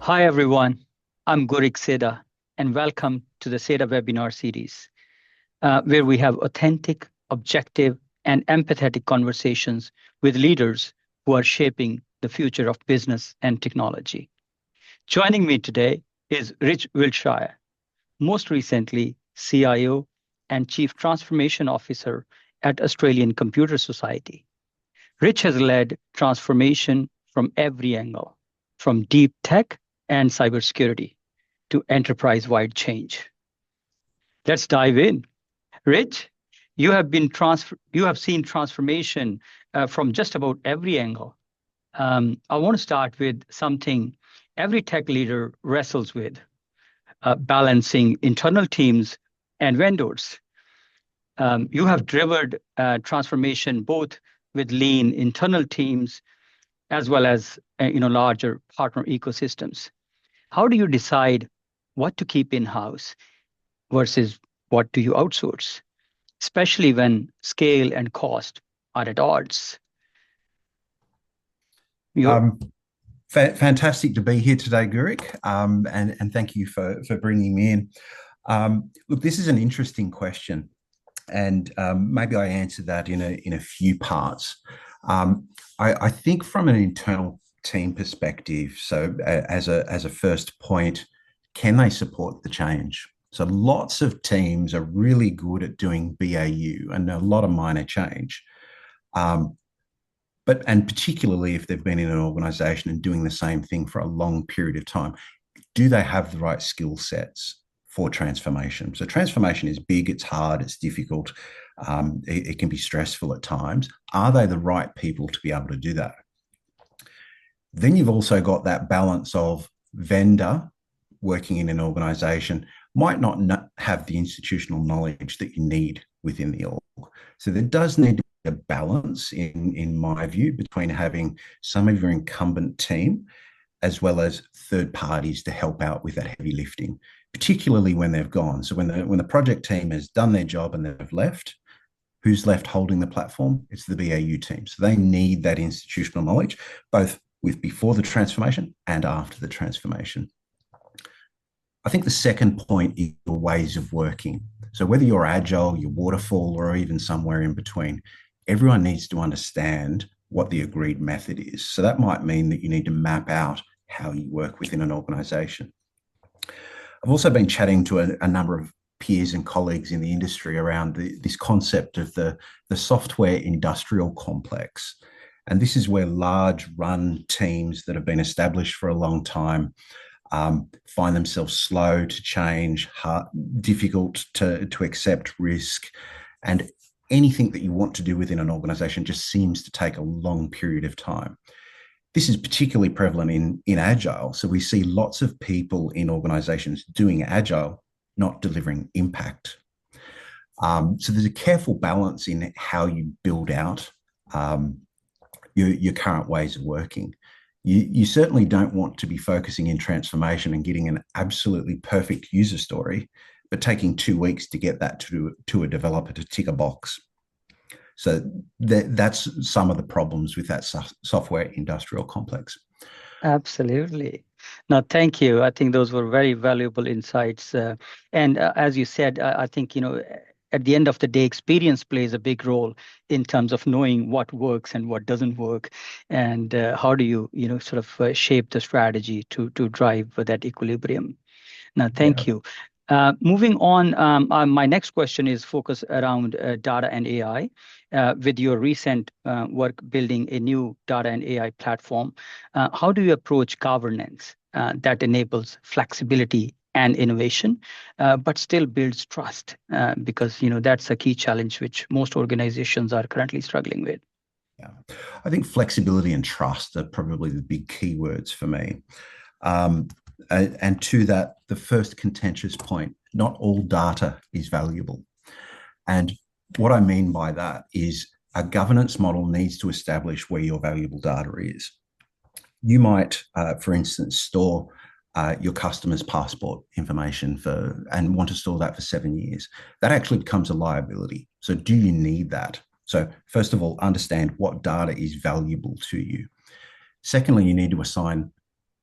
Hi everyone, I'm Guriq Sedha, and welcome to the Sedha webinar series, where we have authentic, objective, and empathetic conversations with leaders who are shaping the future of business and technology. Joining me today is Rich Wiltshire, most recently CIO and Chief Transformation Officer at Australian Computer Society. Rich has led transformation from every angle, from deep tech and cybersecurity to enterprise-wide change. Let's dive in. Rich, you have seen transformation from just about every angle. I want to start with something every tech leader wrestles with, balancing internal teams and vendors. You have driven transformation both with lean internal teams as well as larger partner ecosystems. How do you decide what to keep in-house versus what do you outsource, especially when scale and cost are at odds? Um, Fantastic to be here today, Guriq, and thank you for bringing me in. Look, this is an interesting question, and maybe I answer that in a few parts. I think from an internal team perspective, so as a first point, can they support the change? So lots of teams are really good at doing BAU and a lot of minor change. And particularly if they've been in an organization and doing the same thing for a long period of time, do they have the right skill sets for transformation? So transformation is big, it's hard, it's difficult, it can be stressful at times. Are they the right people to be able to do that? Then you've also got that balance of vendor working in an organization might not have the institutional knowledge that you need within the org. So there does need to be a balance, in my view, between having some of your incumbent team as well as third parties to help out with that heavy lifting, particularly when they've gone. So when the project team has done their job and they've left, who's left holding the platform? It's the BAU team. So they need that institutional knowledge, both with before the transformation and after the transformation. I think the second point is your ways of working. So whether you're agile, you're waterfall, or even somewhere in between, everyone needs to understand what the agreed method is. So that might mean that you need to map out how you work within an organization. I've also been chatting to a number of peers and colleagues in the industry around this concept of the software industrial complex. And this is where large run teams that have been established for a long time find themselves slow to change, difficult to accept risk, and anything that you want to do within an organization just seems to take a long period of time. This is particularly prevalent in agile. So we see lots of people in organizations doing agile, not delivering impact. So there's a careful balance in how you build out your current ways of working. You certainly don't want to be focusing in transformation and getting an absolutely perfect user story, but taking 2 weeks to get that to a developer to tick a box. So that's some of the problems with that software industrial complex. Absolutely. No, thank you. I think those were very valuable insights. And as you said, I think, at the end of the day, experience plays a big role in terms of knowing what works and what doesn't work, and how do you, sort of shape the strategy to drive that equilibrium. Now, Yeah. thank you. Moving on, my next question is focused around data and AI. With your recent work building a new data and AI platform, how do you approach governance that enables flexibility and innovation, but still builds trust? Because that's a key challenge which most organizations are currently struggling with. Yeah. I think flexibility and trust are probably the big keywords for me. And to that, the first contentious point, not all data is valuable. And what I mean by that is a governance model needs to establish where your valuable data is. You might, for instance, store your customer's passport information and want to store that for 7 years. That actually becomes a liability. So do you need that? So first of all, understand what data is valuable to you. Secondly, you need to assign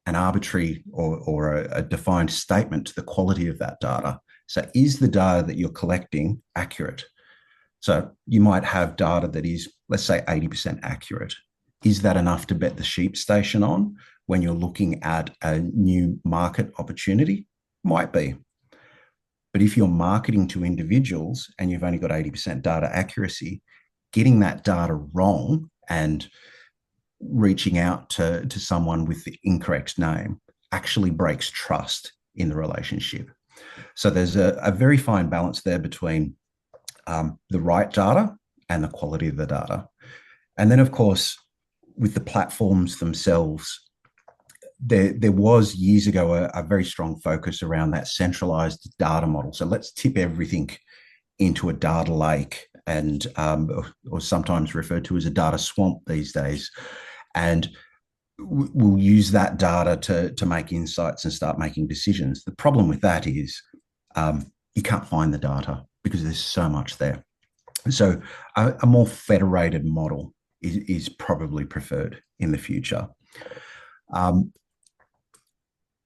an arbitrary or a defined statement to the quality of that data. So is the data that you're collecting accurate? So you might have data that is, let's say, 80% accurate. Is that enough to bet the sheep station on when you're looking at a new market opportunity? Might be. But if you're marketing to individuals and you've only got 80% data accuracy, getting that data wrong and reaching out to someone with the incorrect name actually breaks trust in the relationship. So there's a very fine balance there between the right data and the quality of the data. And then, of course, with the platforms themselves, there was years ago a very strong focus around that centralized data model. So let's tip everything into a data lake, and or sometimes referred to as a data swamp these days. And we'll use that data to make insights and start making decisions. The problem with that is you can't find the data because there's so much there. So a more federated model is probably preferred in the future.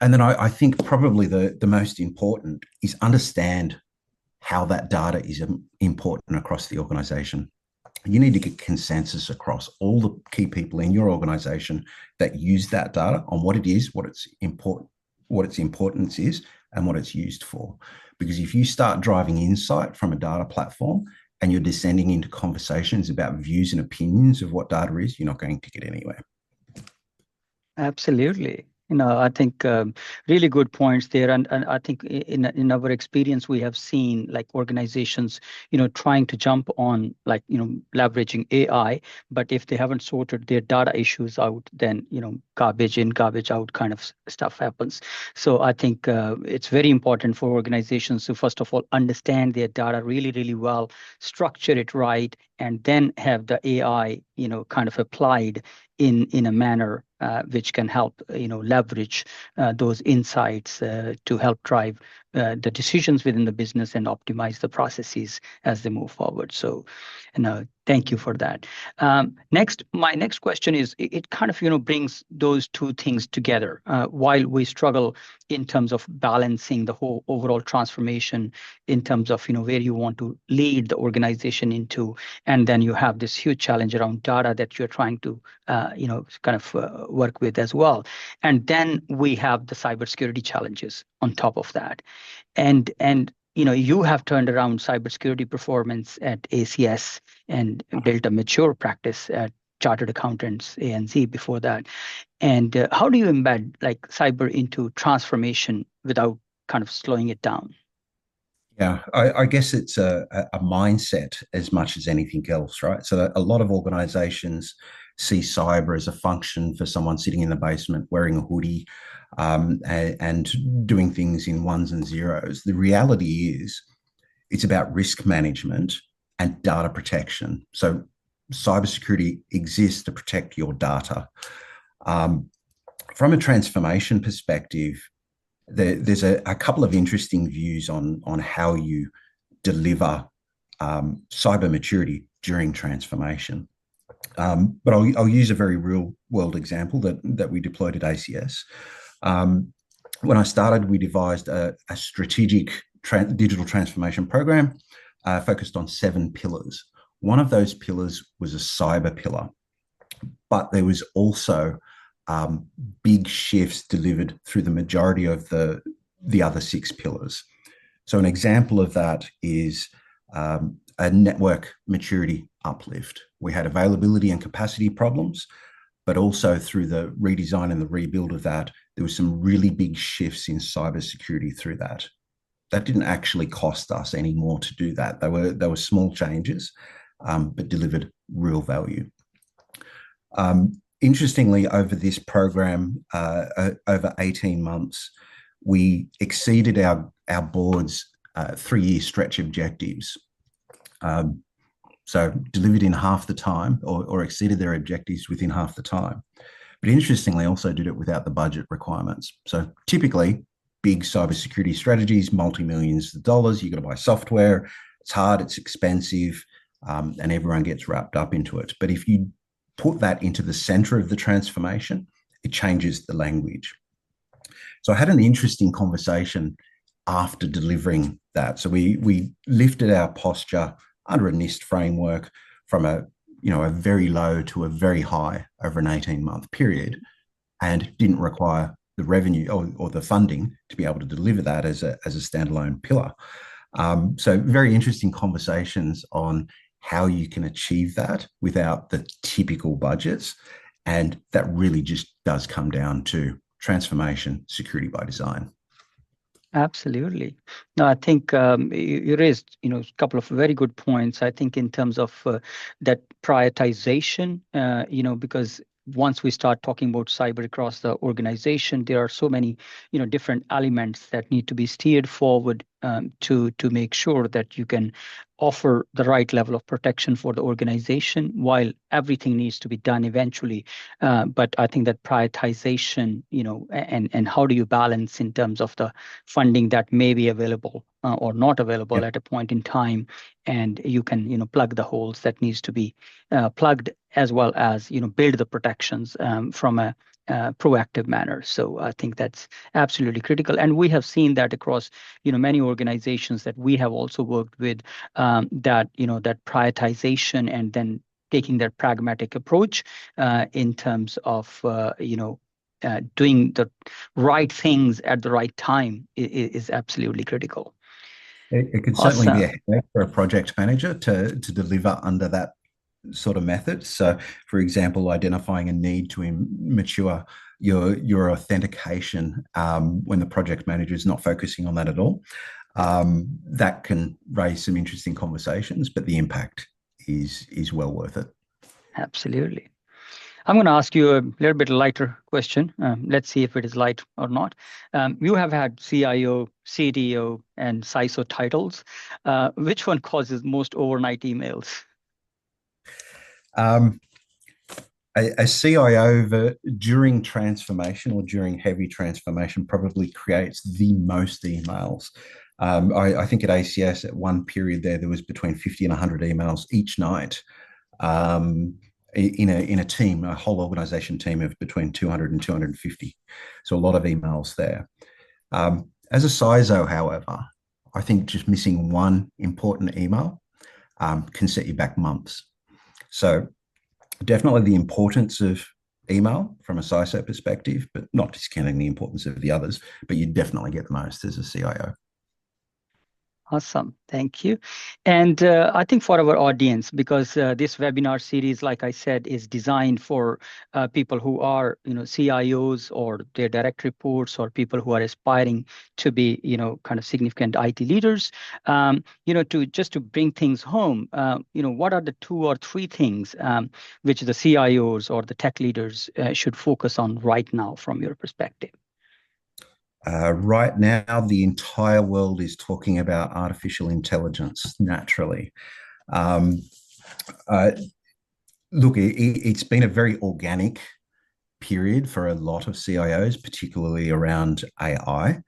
And then I think probably the most important is understand how that data is important across the organization. You need to get consensus across all the key people in your organization that use that data on what it is, what its importance is, and what it's used for. Because if you start driving insight from a data platform and you're descending into conversations about views and opinions of what data is, you're not going to get anywhere. Absolutely. I think really good points there. And I think in our experience, we have seen like organizations, trying to jump on like, leveraging AI, but if they haven't sorted their data issues out, then, garbage in, garbage out kind of stuff happens. So I think it's very important for organizations to, first of all, understand their data really, really well, structure it right, and then have the AI, kind of applied in a manner which can help leverage those insights to help drive the decisions within the business and optimize the processes as they move forward. So thank you for that. My next question is, it kind of brings those two things together while we struggle in terms of balancing the whole overall transformation in terms of where you want to lead the organization into, and then you have this huge challenge around data that you're trying to kind of work with as well. And then we have the cybersecurity challenges on top of that. And you have turned around cybersecurity performance at ACS and built a mature practice at Chartered Accountants, ANZ, before that. And how do you embed like cyber into transformation without kind of slowing it down? Yeah, I guess it's a mindset as much as anything else, right? So a lot of organizations see cyber as a function for someone sitting in the basement wearing a hoodie and doing things in ones and zeros. The reality is it's about risk management and data protection. So cybersecurity exists to protect your data. From a transformation perspective, there's a couple of interesting views on how you deliver cyber maturity during transformation. But I'll use a very real world example that we deployed at ACS. When I started, we devised a strategic digital transformation program focused on 7 pillars. One of those pillars was a cyber pillar, but there was also big shifts delivered through the majority of the other 6 pillars. So an example of that is a network maturity uplift. We had availability and capacity problems, but also through the redesign and the rebuild of that, there was some really big shifts in cybersecurity through that. That didn't actually cost us any more to do that. They were small changes, but delivered real value. Interestingly, over this program, over 18 months, we exceeded our board's 3-year stretch objectives. So delivered in half the time or exceeded their objectives within half the time. But interestingly, also did it without the budget requirements. So typically, big cybersecurity strategies, multi-millions of dollars, you've got to buy software, it's hard, it's expensive, and everyone gets wrapped up into it. But if you put that into the center of the transformation, it changes the language. So I had an interesting conversation after delivering that. So we lifted our posture under a NIST framework from a very low to a very high over an 18-month period, and didn't require the revenue or the funding to be able to deliver that as a standalone pillar. So very interesting conversations on how you can achieve that without the typical budgets. And that really just does come down to transformation, security by design. Absolutely. No, I think you raised, a couple of very good points. I think in terms of that prioritization, because once we start talking about cyber across the organization, there are so many, different elements that need to be steered forward to make sure that you can offer the right level of protection for the organization while everything needs to be done eventually. But I think that prioritization, and how do you balance in terms of the funding that may be available or not available Yep. at a point in time, and you can plug the holes that needs to be plugged, as well as build the protections from a proactive manner. So I think that's absolutely critical, and we have seen that across many organizations that we have also worked with, that that prioritization and then taking that pragmatic approach in terms of doing the right things at the right time is absolutely critical. It could certainly be a Awesome. headache for a project manager to deliver under that sort of method. So, for example, identifying a need to mature your authentication when the project manager is not focusing on that at all. That can raise some interesting conversations, but the impact is well worth it. Absolutely. I'm going to ask you a little bit lighter question. Let's see if it is light or not. You have had CIO, CDO, and CISO titles. Which one causes most overnight emails? Um, a CIO during transformation or during heavy transformation probably creates the most emails. I think at ACS at one period there was between 50 and 100 emails each night, in a team, a whole organization team of between 200 and 250. So a lot of emails there. As a CISO, however, I think just missing one important email can set you back months. So definitely the importance of email from a CISO perspective, but not discounting the importance of the others, but you definitely get the most as a CIO. Awesome. Thank you. And I think for our audience, because this webinar series, like I said, is designed for people who are, CIOs or their direct reports, or people who are aspiring to be, kind of significant IT leaders, to bring things home, what are the 2 or 3 things which the CIOs or the tech leaders should focus on right now from your perspective? Right now, the entire world is talking about artificial intelligence naturally. Um, uh, Look, it's been a very organic period for a lot of CIOs, particularly around AI.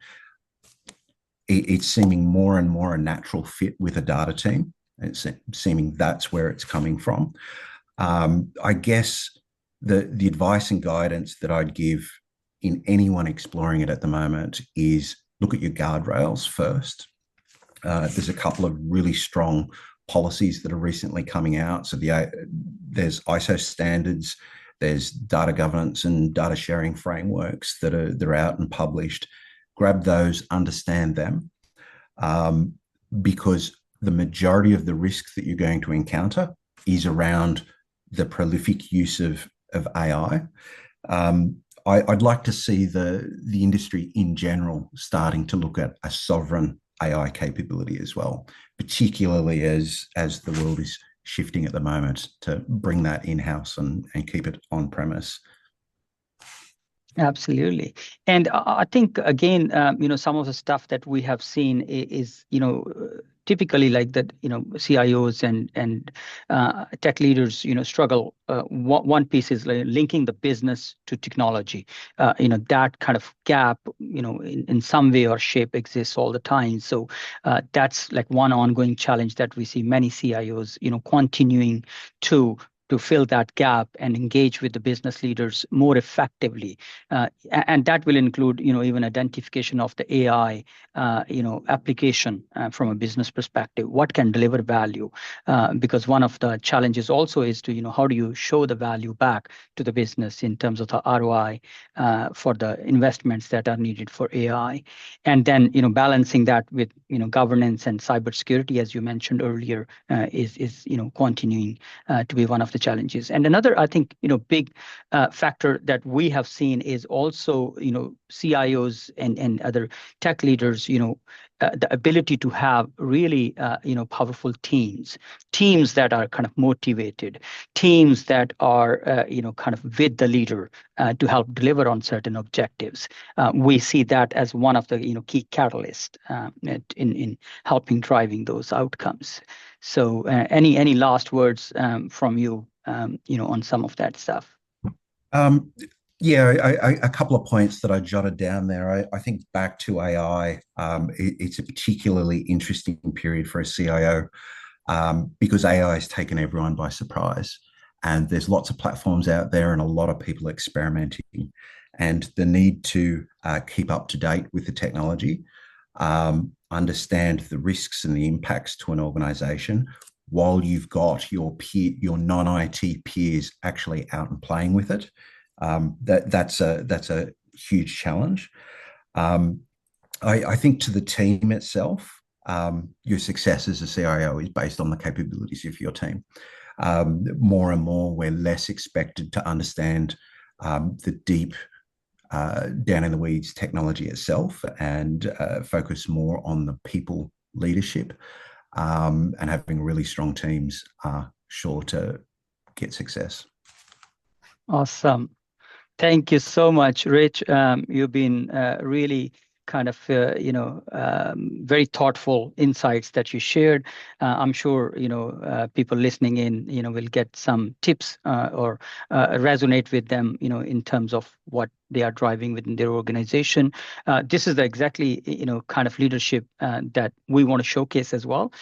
It's seeming more and more a natural fit with a data team. It's seeming that's where it's coming from. I guess the advice and guidance that I'd give in anyone exploring it at the moment is look at your guardrails first. There's a couple of really strong policies that are recently coming out. So there's ISO standards, there's data governance and data sharing frameworks that are out and published. Grab those, understand them, because the majority of the risks that you're going to encounter is around the prolific use of AI. I'd like to see the industry in general starting to look at a sovereign AI capability as well, particularly as the world is shifting at the moment to bring that in-house and keep it on premise. Absolutely. And I think, again, some of the stuff that we have seen is, typically like that, CIOs and tech leaders, struggle. One piece is like linking the business to technology. That kind of gap, in some way or shape exists all the time. So that's like one ongoing challenge that we see many CIOs, continuing to to fill that gap and engage with the business leaders more effectively. And that will include, even identification of the AI, application from a business perspective. What can deliver value? Because one of the challenges also is to, how do you show the value back to the business in terms of the ROI for the investments that are needed for AI, and then balancing that with governance and cybersecurity, as you mentioned earlier, is continuing to be one of the challenges. And another, I think, big factor that we have seen is also CIOs and other tech leaders, the ability to have really powerful teams that are kind of motivated, teams that are kind of with the leader to help deliver on certain objectives. We see that as one of the key catalysts in helping driving those outcomes. So any last words from you on some of that stuff? Yeah, a couple of points that I jotted down there. I think back to AI, it's a particularly interesting period for a CIO because AI has taken everyone by surprise. And there's lots of platforms out there and a lot of people experimenting. And the need to keep up to date with the technology, understand the risks and the impacts to an organization, while you've got your non-IT peers actually out and playing with it. That's a huge challenge. I think to the team itself, your success as a CIO is based on the capabilities of your team. More and more, we're less expected to understand the deep, down in the weeds technology itself, and focus more on the people leadership. And having really strong teams are sure to get success. Awesome. Thank you so much, Rich. You've been really kind of, very thoughtful insights that you shared. I'm sure, people listening in, will get some tips or resonate with them, in terms of what they are driving within their organization. This is the exactly, kind of leadership that we want to showcase as well.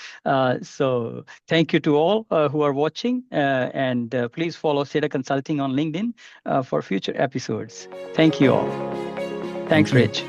So thank you to all who are watching, and please follow Sedha Consulting on LinkedIn for future episodes. Thank you all. Thanks, Rich.